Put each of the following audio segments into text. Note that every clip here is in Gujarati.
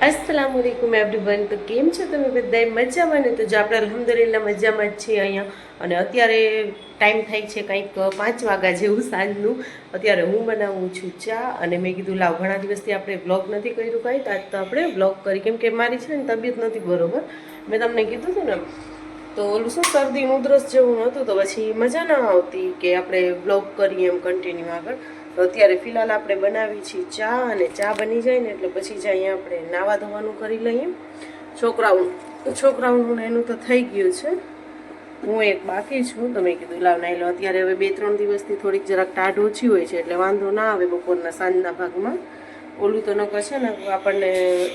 अस्सलाम वालेकुम एवरीवन। तो केम छो તમે બધાય મજામાં ને? તો જો આપણે અલ્હમ્દુલિલ્લાહ મજામાં જ છીએ અહીંયા. અને અત્યારે ટાઈમ થાય છે કંઈક 5 વાગ્યા જેવું સાંજનું. અત્યારે હું બનાવું છું ચા અને મેં કીધું લાવ ઘણા દિવસથી આપણે વ્લોગ નથી કર્યું કાંઈ, તો આજ તો આપણે વ્લોગ કરી, કેમ કે મારી છે ને તબિયત નથી બરોબર. મેં તમને કીધું હતું ને, તો ઓલું શું શરદી ઉધરસ જેવું હતું, તો પછી મજા ના આવતી કે આપણે વ્લોગ કરીએ એમ કન્ટિન્યુ આગળ. તો અત્યારે ફિલહાલ આપણે બનાવી છીએ ચા, અને ચા બની જાય ને એટલે પછી જઈએ આપણે નાવા ધોવાનું કરી લઈએ. છોકરાઓનું એનું તો થઈ ગયું છે, હું એક બાકી છું. તો મેં કીધું લાવ નાઈ લો. અત્યારે હવે 2-3 દિવસથી થોડીક જરાક ટાઢ ઓછી હોય છે એટલે વાંધો ના આવે બપોરના સાંજના ભાગમાં. ઓલું તો નકર છે ને આપણને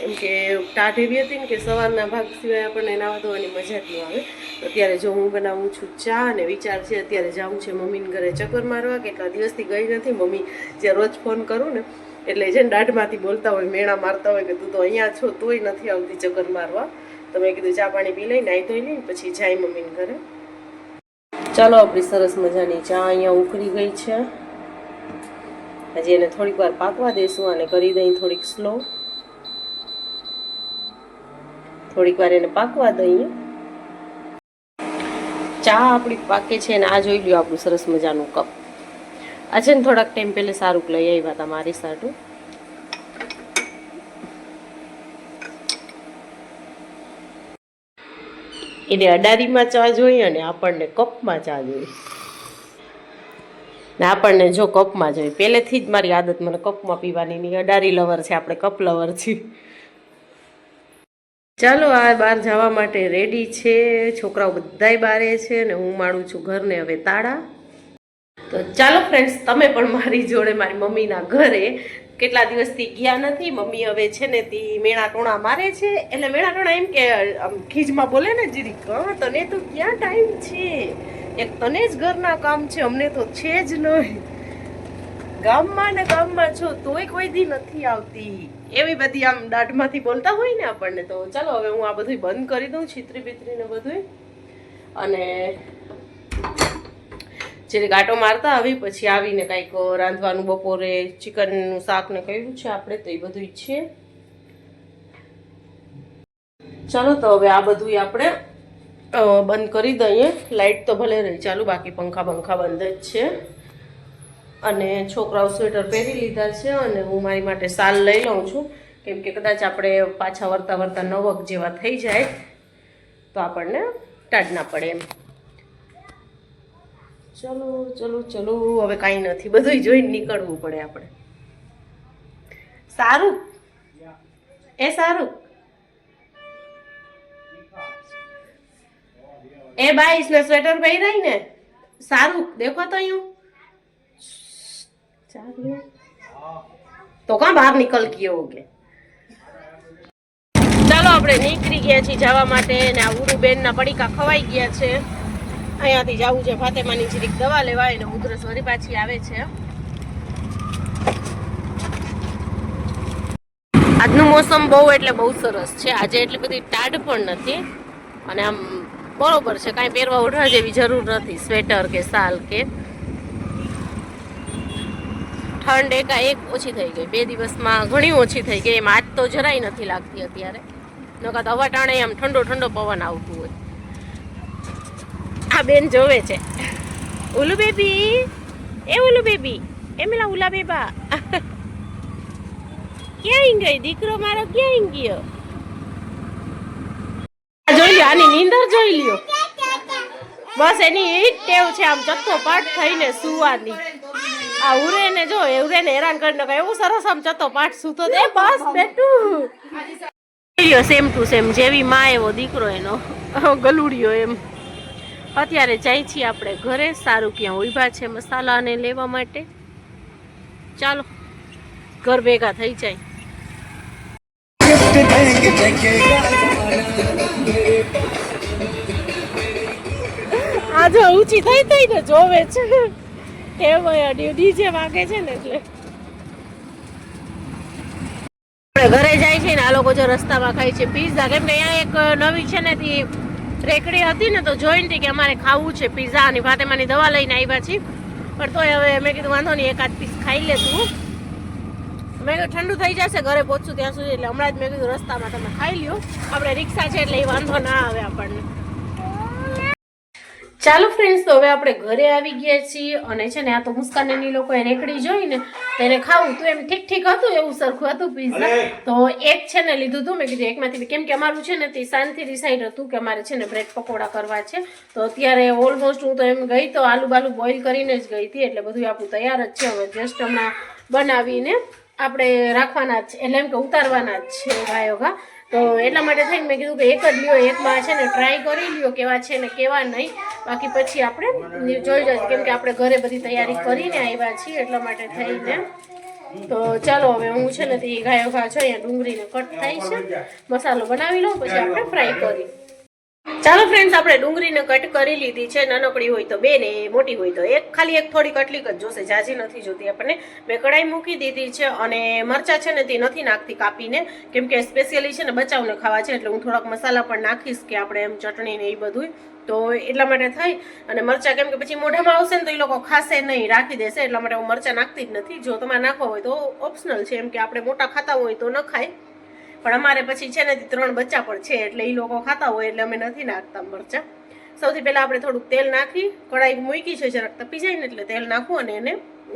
એમ કે ટાઢ એવી હતી ને કે સવારના ભાગ સિવાય આપણને નાવા ધોવાની મજા જ ન આવે. અત્યારે જો હું બનાવું છું ચા, અને વિચાર છે અત્યારે જવું છે મમ્મીને ઘરે ચક્કર મારવા. કેટલા દિવસથી ગઈ નથી. મમ્મી જે રોજ ફોન કરું ને એટલે છે ને દાઢમાંથી બોલતા હોય, મેણા મારતા હોય કે તું તો અહીંયા છો તોય નથી આવતી ચક્કર મારવા. તો મેં કીધું ચા પાણી પી લઈ, નાહી ધોઈ લઈને પછી જાય મમ્મીને ઘરે. ચાલો, આપણી સરસ મજાની ચા અહીંયા ઉકળી ગઈ છે. હજી એને થોડીક વાર પાકવા દઈશું અને કરી દઈ થોડીક સ્લો. થોડીક વાર એને પાકવા દઈએ. ચા આપણી પાકે છે ને આ જોઈ લ્યો આપણું સરસ મજાનું કપ. આ છે ને થોડાક ટાઈમ પહેલે સારું લઈ આવ્યા હતા મારી સાટું. એને અડારીમાં ચા જોઈએ અને આપણને કપમાં ચા જોઈએ. ને આપણને જો કપમાં જોઈએ. પહેલેથી જ મારી આદત મને કપમાં પીવાની નહીં. અડારી લવર છે, આપણે કપ લવર છીએ. ચાલો, આ બહાર જવા માટે રેડી છે. છોકરાઓ બધાય બારે છે ને હું મારું છું ઘરને હવે તાળા. તો ચાલો ફ્રેન્ડ્સ, તમે પણ મારી જોડે મારી મમ્મીના ઘરે. કેટલા દિવસથી ગયા નથી. મમ્મી હવે છે ને તે મેણા ટોણા મારે છે. એટલે મેણા ટોણા એમ કે આમ ખીજમાં બોલે ને જીરી, તને તો ક્યાં ટાઈમ છે, એક તને જ ઘરના કામ છે, અમને તો છે જ નહીં. ગામમાં ને ગામમાં છો તોય કોઈ દી નથી આવતી, એવી બધી આમ દાઢમાંથી બોલતા હોય ને આપણને. તો ચાલો હવે હું આ બધું બંધ કરી દઉં, છીતરી બીતરી ને બધું. અને જે ગાંટો મારતા આવી પછી આવીને કંઈક રાંધવાનું, બપોરે ચિકનનું શાક ને કર્યું છે આપણે, તો એ બધું છે. ચાલો, તો હવે આ બધું આપણે બંધ કરી દઈએ. લાઇટ તો ભલે રહી ચાલુ, બાકી પંખા બંધ જ છે. અને છોકરાઓ સ્વેટર પહેરી લીધા છે અને હું મારી માટે શાલ લઈ લઉં છું, કેમ કે કદાચ આપણે પાછા વરતા નવક જેવા થઈ જાય તો આપણને ટાઢ ના પડે એમ. ચલો, હવે કાંઈ નથી, બધું જોઈને નીકળવું પડે આપણે. સારું એ બાઈ इसने स्वेटर पहना ही ने सारू देखो तो यूं तो कहाँ बाहर निकल गए होगे. ચાલો, આપણે નીકળી ગયા છીએ જવા માટે. ને આ ઉરુબેન ના પડીકા ખવાઈ ગયા છે. અહીંયાથી જવું છે ફાતેમાની જરીક દવા લેવા, એને ઉધરસ વળી પાછી આવે છે. આજનું મોસમ બહુ એટલે બહુ સરસ છે. આજે એટલી બધી ટાઢ પણ નથી અને આમ બરોબર છે. કાંઈ પહેરવા ઓઢવા જેવી જરૂર નથી, સ્વેટર કે શાલ કે. ઠંડ એકાએક ઓછી થઈ ગઈ, 2 દિવસમાં ઘણી ઓછી થઈ ગઈ. એમ આજ તો જરાય નથી લાગતી અત્યારે. નકર તો અવાટાણે આમ ઠંડો પવન આવતું હોય. આ બેન જોવે છે. ઉલુ બેબી, એ મેલા ઉલા બેબા ક્યાં ગઈ દીકરો મારો, ક્યાં ગયો? જોઈ લ્યો, આની નીંદર જોઈ લ્યો. બસ એની એ જ ટેવ છે આમ ચત્તો પાઠ થઈને સુવાની. આ ઉરેને જો, ઉરેને હેરાન કરીને એવું સરસ આમ ચત્તો પાઠ સૂતો દે. બસ બેટું સેમ ટુ સેમ, જેવી માં એવો દીકરો એનો ગલુડિયો એમ. અત્યારે જાય છીએ આપણે ઘરે. સારું ક્યાં ઉભા છે મસાલાને લેવા માટે. ચાલો, ઘર ભેગા થઈ જાય. આ જો ઊંચી થઈ ને જોવે છે કેમ ડીજે વાગે છે ને એટલે. ઘરે જાય છે ને આ લોકો જો રસ્તામાં ખાય છે પીઝા, કેમ કે અહીંયા એક નવી છે ને તે રેકડી હતી ને તો જોઈને કે અમારે ખાવું છે પીઝા, અને ફાતેમાની દવા લઈને આવ્યા છીએ. પણ તોય હવે મેં કીધું વાંધો નહીં, 1-8 પીસ ખાઈ લે તું. મેં કીધું ઠંડુ થઈ જશે ઘરે પહોંચશું ત્યાં સુધી, એટલે હમણાં જ મેં કીધું રસ્તામાં તમે ખાઈ લ્યો. આપણે રિક્ષા છે એટલે એ વાંધો ના આવે આપણને. ચાલો ફ્રેન્ડ્સ, તો હવે આપણે ઘરે આવી ગયા છીએ અને છે ને આ તો મુસ્કાનની લોકોએ રેકડી જોઈ ને તેને ખાવું તો એમ ઠીક ઠીક હતું, એવું સરખું હતું પીઝા. તો એક છે ને લીધું હતું, મેં કીધું એકમાંથી, કેમ કે અમારું છે ને તે શાંતિ ડિસાઈડ હતું કે અમારે છે ને બ્રેડ પકોડા કરવા છે. તો અત્યારે ઓલમોસ્ટ હું તો એમ ગઈ તો આલુ બાલુ બોઇલ કરીને જ ગઈ હતી, એટલે બધું આપણું તૈયાર જ છે. હવે જસ્ટ હમણાં બનાવીને આપણે રાખવાના જ, એટલે એમ કે ઉતારવાના જ છે ગાયોગા. તો એટલા માટે થઈને મેં કીધું કે એક જ લ્યો, એકમાં છે ને ટ્રાય કરી લ્યો કેવા છે ને કેવા નહીં, બાકી પછી આપણે જોઈ જઈએ, કેમ કે આપણે ઘરે બધી તૈયારી કરીને આવ્યા છીએ એટલા માટે થઈને. તો ચાલો હવે હું છે ને તે ગાયો ઘા છે અહીંયા ડુંગળીને કટ થાય છે, મસાલો બનાવી લઉં પછી આપણે ફ્રાય કરી. ચાલો ફ્રેન્ડ્સ, આપણે ડુંગળીને કટ કરી લીધી છે. નાનકડી હોય તો બે ને મોટી હોય તો એક, ખાલી એક થોડી કટલીક જ જોશે, જાજી નથી જોતી આપણને. મેં કઢાઈ મૂકી દીધી છે અને મરચા છે ને તે નથી નાખતી કાપીને, કેમ કે સ્પેશિયલી છે ને બચાવને ખાવા છે, એટલે હું થોડાક મસાલા પણ નાખીશ કે આપણે એમ ચટણી ને એ બધું. તો એટલા માટે થઈ અને મરચા, કેમ કે પછી મોઢામાં આવશે ને તો એ લોકો ખાશે નહીં, રાખી દેશે, એટલા માટે હું મરચા નાખતી જ નથી. જો તમારે નાખવા હોય તો ઓપ્શનલ છે, એમ કે આપણે મોટા ખાતા હોય તો ન ખાય, પણ અમારે પછી છે ને 3 બચ્ચા પણ છે એટલે એ લોકો ખાતા હોય એટલે અમે નથી નાખતા મરચાં. સૌથી પહેલાં આપણે થોડુંક તેલ નાખી, કઢાઈ મૂકી છે, જરાક તપી જાય ને એટલે તેલ નાખવું અને એને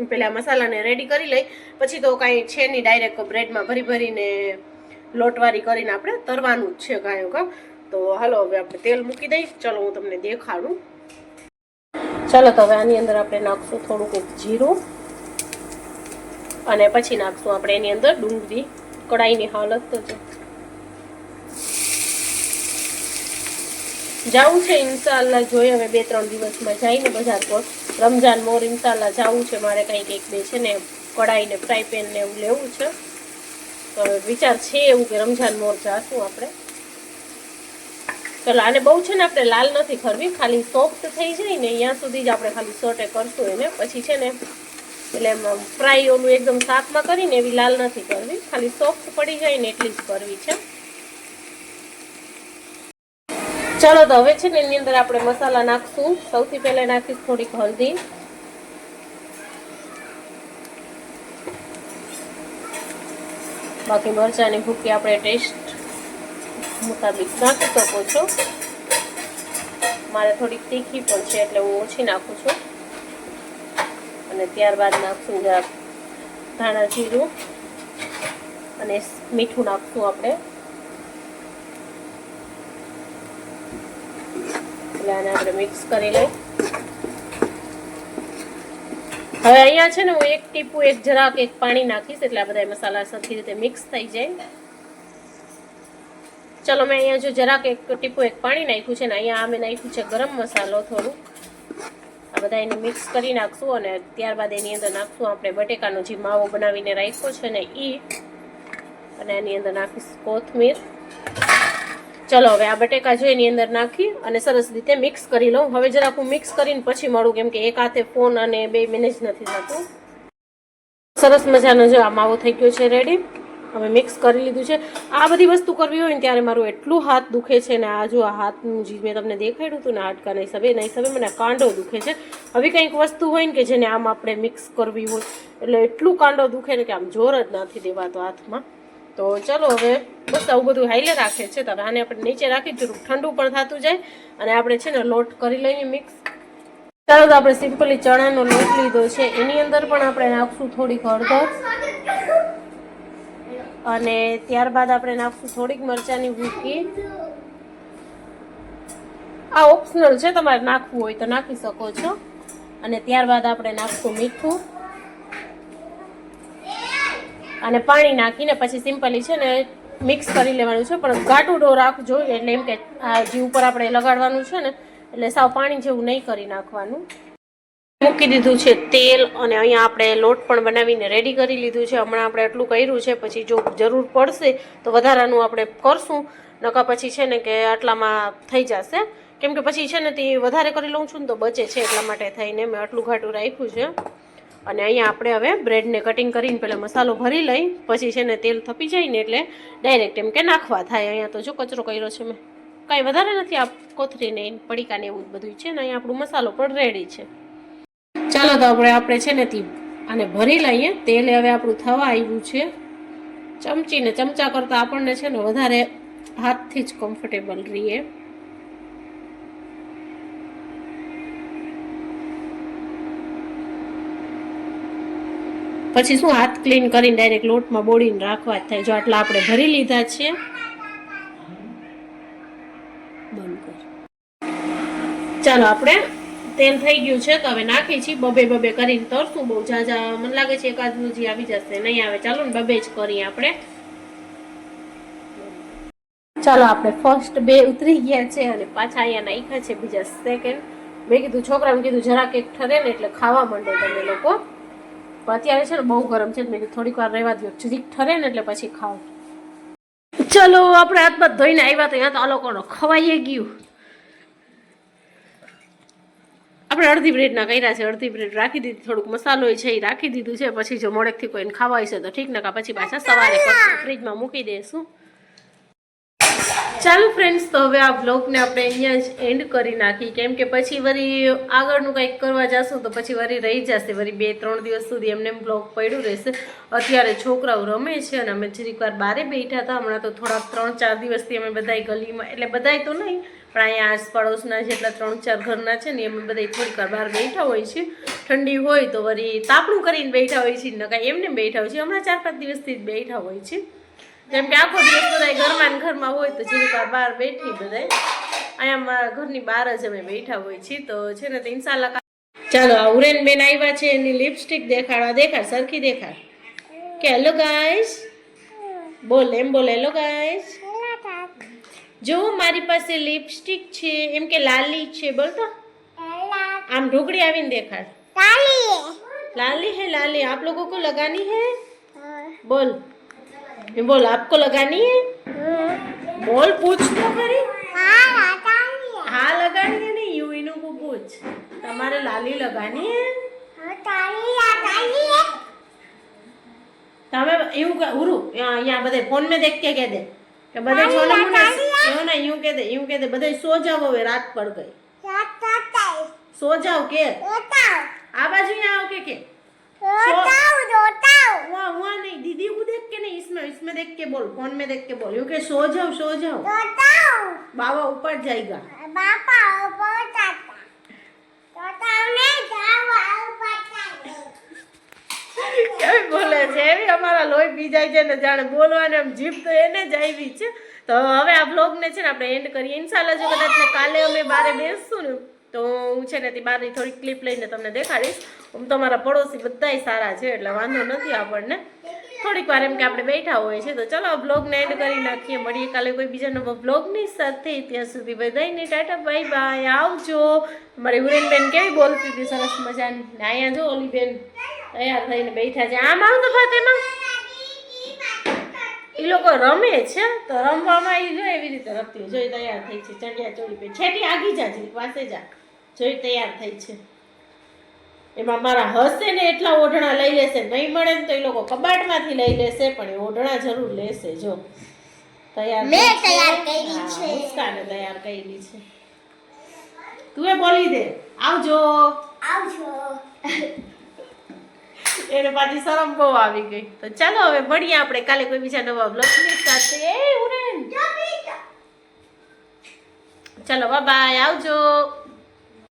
પહેલાં મસાલાને રેડી કરી લઈ. પછી તો કાંઈ છે નહીં, ડાયરેક્ટ બ્રેડમાં ભરીને લોટવારી કરીને આપણે તરવાનું જ છે ગાયો કા. તો હાલો હવે આપણે તેલ મૂકી દઈ, ચલો હું તમને દેખાડું. ચાલો તો હવે આની અંદર આપણે નાખશું થોડુંક જીરું અને પછી નાખશું આપણે એની અંદર ડુંગળી. કઢાઈની હાલત તો છે, જવું છે ઇન્શાલ્લાહ, જોઈએ હવે 2-3 દિવસમાં જઈને બજાર પર. રમજાન મોર ઇન્શાલ્લાહ જવું છે મારે, કંઈક એક બે છે ને કઢાઈ ને ફ્રાય પેન ને એવું લેવું છે. તો વિચાર છે એવું કે રમજાન મોર જાશું આપણે. ચલો આને બહુ છે ને આપણે લાલ નથી કરવી, ખાલી સોફ્ટ થઈ જાય ને ત્યાં સુધી જ આપણે ખાલી સોટે કરશું એને. પછી છે ને એટલે એમ ફ્રાય ઓલું એકદમ શાકમાં કરીને એવી લાલ નથી કરવી, ખાલી સોફ્ટ પડી જાય ને એટલી જ કરવી છે. ચાલો તો હવે છે ને એની અંદર આપણે મસાલા નાખશું. સૌથી પહેલા નાખીશ થોડીક હલ્દી, બાકી મરચાંની ભૂકી આપણે ટેસ્ટ મુતાબિક નાખી શકો છો. મારે થોડીક તીખી પણ છે એટલે હું ઓછી નાખું છું. અને ત્યારબાદ નાખશું જરાક ધાણા જીરું અને મીઠું નાખશું આપણે. એટલે આને આપણે મિક્સ કરી લઈ. હવે અહીંયા છે ને હું એક ટીપું જરાક પાણી નાખીશ એટલે આ બધા મસાલા સરખી રીતે મિક્સ થઈ જાય. ચલો મેં અહીંયા જો જરાક એક ટીપું પાણી નાખ્યું છે ને અહીંયા અમે નાખ્યું છે ગરમ મસાલો થોડું. આ બધા એને મિક્સ કરી નાખશું અને ત્યારબાદ એની અંદર નાખશું આપણે બટેકાનો જે માવો બનાવીને રાખ્યો છે ને એ, અને એની અંદર નાખીશ કોથમીર. ચલો હવે આ બટેકા જો એની અંદર નાખી અને સરસ રીતે મિક્સ કરી લઉં. હવે જરાક હું મિક્સ કરીને પછી મળું, કેમ કે એક હાથે ફોન અને બે મેનેજ નથી થતું. સરસ મજાનો જો આ માવો થઈ ગયો છે રેડી. હવે મિક્સ કરી લીધું છે. આ બધી વસ્તુ કરવી હોય ને ત્યારે મારું એટલું હાથ દુખે છે ને, આ જો આ હાથનું જે મેં તમને દેખાડ્યું હતું ને હાડકાના હિસાબે મને કાંડો દુખે છે. હવે કંઈક વસ્તુ હોય ને કે જેને આમ આપણે મિક્સ કરવી હોય એટલે એટલું કાંડો દુખે ને કે આમ જોર જ નથી દેવાતો હાથમાં. તો ચલો હવે બસ આવું બધું હાઈલે રાખે છે. તો હવે આને આપણે નીચે રાખી જરૂર ઠંડુ પણ થતું જાય અને આપણે છે ને લોટ કરી લઈએ મિક્સ. ચાલો તો આપણે સિમ્પલી ચણાનો લોટ લીધો છે, એની અંદર પણ આપણે નાખશું થોડીક હળદર અને ત્યારબાદ આપણે નાખશું થોડીક મરચાંની ભૂકી. આ ઓપ્શનલ છે, તમારે નાખવું હોય તો નાખી શકો છો. અને ત્યારબાદ આપણે નાખશું મીઠું અને પાણી નાખીને પછી સિમ્પલી છે ને મિક્સ કરી લેવાનું છે. પણ ઘાટું ડો રાખજો, એટલે એમ કે આ જે ઉપર આપણે લગાડવાનું છે ને એટલે સાવ પાણી જેવું નહીં કરી નાખવાનું. મૂકી દીધું છે તેલ અને અહીંયા આપણે લોટ પણ બનાવીને રેડી કરી લીધું છે. હમણાં આપણે આટલું કર્યું છે, પછી જો જરૂર પડશે તો વધારાનું આપણે કરશું, નકા પછી છે ને કે આટલામાં થઈ જશે. કેમ કે પછી છે ને તે વધારે કરી લઉં છું ને તો બચે છે, એટલા માટે થઈને મેં આટલું ઘાટું રાખ્યું છે. અને અહીંયા આપણે હવે બ્રેડને કટિંગ કરીને પહેલાં મસાલો ભરી લઈ, પછી છે ને તેલ થપી જાય ને એટલે ડાયરેક્ટ એમ કે નાખવા થાય. અહીંયા તો જો કચરો કર્યો છે મેં, કાંઈ વધારે નથી. આ કોથરીને પડીકાને એવું બધું છે ને અહીંયા આપણું મસાલો પણ રેડી છે. ચાલો તો આપણે છે ને આને ભરી લઈએ. તેલ હવે આપણું થવા આવ્યું છે. ચમચી ને ચમચા કરતાં આપણને છે ને વધારે હાથથી જ કમ્ફર્ટેબલ રહીએ. પછી શું હાથ ક્લીન કરીને ડાયરેક્ટ લોટમાં બોળીને રાખવા જ થાય. જો આટલા આપણે ભરી લીધા છે. બંધ કર. ચાલો આપણે તેલ થઈ ગયું છે તો હવે નાખી છીએ. બબે કરીને તરશું. બહુ ઝાઝા મને લાગે છે એકાદ હજી આવી જશે, નહીં આવે. ચાલો ને બબે જ કરીએ આપણે. ચાલો આપણે ફર્સ્ટ 2 ઉતરી ગયા છે અને પાછા અહીંયા નાખ્યા છે બીજા સેકન્ડ. મેં કીધું છોકરાને કીધું જરાક એક ઠરે ને એટલે ખાવા માંડો તમે લોકો. પણ અત્યારે છે ને બહુ ગરમ છે, મેં કીધું થોડીક વાર રહેવા દો, જરીક ઠરે ને એટલે પછી ખાવ. ચલો આપણે હાથ બાથ ધોઈને આવ્યા તો અહીંયા તો આ લોકોનો ખવાઈ ગયું. આપણે અડધી બ્રેડના કર્યા છે, અડધી બ્રેડ રાખી દીધી, થોડુંક મસાલો છે એ રાખી દીધું છે. પછી જો મોડેકથી કોઈને ખાવા હશે તો ઠીક, નકા પછી પાછા સવારે ફ્રીજમાં મૂકી દઈશું. ચાલો ફ્રેન્ડ્સ, તો હવે આ વ્લોગને આપણે અહીંયા જ એન્ડ કરી નાખી, કેમ કે પછી વળી આગળનું કંઈક કરવા જશું તો પછી વળી રહી જશે. વળી 2-3 દિવસ સુધી એમને વ્લોગ પડ્યું રહેશે. અત્યારે છોકરાઓ રમે છે અને અમે જરીક વાર બહાર બેઠા હતા. હમણાં તો થોડાક 3-4 દિવસથી અમે બધાય ગલીમાં, એટલે બધાય તો નહીં પણ અહીંયા આસપાડોશના જેટલા 3-4 ઘરના છે ને અમે બધા થોડીક વાર બહાર બેઠા હોય છે. ઠંડી હોય તો વળી તાપણું કરીને બેઠા હોય છે, ન કાંઈ એમને બેઠા હોય છે. હમણાં 4-5 દિવસથી જ બેઠા હોય છે, જેમ કે આખો દિવસ બધા ઘરમાં હોય તો જરીક વાર બહાર બેઠી બધાય. અહીંયા મારા ઘરની બહાર જ અમે બેઠા હોય છીએ તો છે ને તો ઇન્શાલ્લાહ. ચાલો આ ઉરેન બેન આવ્યા છે, એની લિપસ્ટિક દેખાડ સરખી દેખાડ કે હેલો ગાઈસ બોલ, એમ બોલ હેલો ગાઈસ. જો મારી પાસે લિપસ્ટિક છે, એમ કે લાલી છે, બોલ તો આમ ઢોકળી આવીને દેખાડ. लाली है लाली, आप लोगों को लगानी है? बोल बोल, आपको लगानी है? बोल, पूछ तो खरी. हाँ लगानी है नहीं, यू इनो को पूछ, तुम्हारे लाली लगानी है? તમે એવું ઉરુ यहाँ બધે ફોન में देख के कह दे કે બધે છોને મુને યો ના यूं कह दे બધે सो जाओ, હવે रात पड़ गई, सो जाओ के आ बाजू यहाँ आओ के वहाँ नहीं, दीदी को देख के नहीं, इसमें देख के बोल, फोन में देख के बोल, यूं के सो जाओ बाबा ऊपर जाएगा. કેવી બોલે છે એવી, અમારા લોહી પી જાય છે ને જાણે બોલવાને એમ જીભ તો એને જ આવી છે. તો હવે આ બ્લોગને છે ને આપણે એન્ડ કરીએ. ઇન્શાલ્લાહ જો કદાચ કાલે અમે બહાર બેસશું ને તો હું છે ને તે બહારની થોડી ક્લિપ લઈને તમને દેખાડીશ. આમ તો અમારા પડોશી બધાય સારા છે એટલે વાંધો નથી આપણને. થોડીક વાર એમ કે આપણે બેઠા હોય છે. તો ચલો બ્લોગને એન્ડ કરી નાખીએ. મળીએ કાલે કોઈ બીજા નવા બ્લોગની સાથે. ત્યાં સુધી બધાયને ટાટા બાય બાય, આવજો. અમારી હુરેન બેન કેવી બોલતી હતી સરસ મજાની. ને અહીંયા જો ઓલી બેન તૈયાર થઈને બેઠા છે. આમ આવ તો ફાતેમાં એ લોકો રમે છે તો રમવામાં એ જો એવી રીતે રમતી જોઈ તૈયાર થઈ છે. ચણિયા ચોળી પે છેટી આગી જા જરી પાસે જા, જોઈ તૈયાર થઈ છે. એમાં મારા હસે ને એટલા ઓઢણા લઈ લેશે, નહીં મળે ને તો એ લોકો કબાટમાંથી લઈ લેશે, પણ એ ઓઢણા જરૂર લેશે. જો તૈયાર મુસ્કાને તૈયાર કરેલી છે. તું એ બોલી દે આવજો. એને પાછી શરમ બહુ આવી ગઈ. તો ચાલો હવે મળીએ આપણે કાલે કોઈ બીજા નવા બ્લોગની સાથે. ચાલો બાય બાય, આવજો.